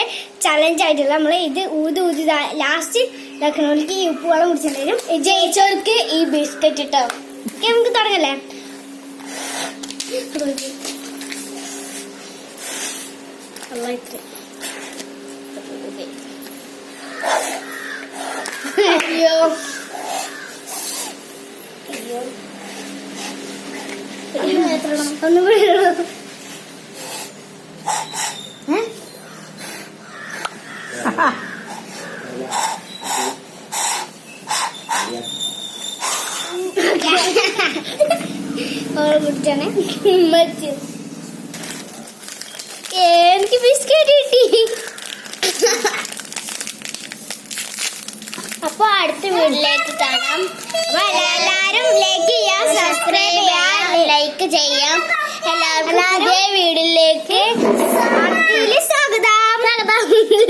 നമ്മുടെ ചലഞ്ച് ആയിട്ടുള്ള നമ്മള് ഇത് ഊതി ലാസ്റ്റ് ഇതാക്കണവർക്ക് ഈ ഉപ്പുവെള്ളം കുടിച്ചിട്ട് വരും. ജയിച്ചവർക്ക് ഈ ബിസ്ക്കറ്റ് ഇട്ടോ. നമുക്ക് തുടങ്ങല്ലേ? അയ്യോ ഒന്നും കൂടി കുടിച്ചാണ്. എനിക്ക് ബിസ്ക്കറ്റ് കിട്ടി. അപ്പൊ അടുത്ത വീട്ടിലേക്ക് കാണാം. അപ്പൊ എല്ലാരും ലൈക്ക് ചെയ്യാം, സബ്സ്ക്രൈബ് ചെയ്യാം, ലൈക്ക് ചെയ്യാം. എല്ലാവർക്കും പുതിയ വീഡിയോയിലേക്ക്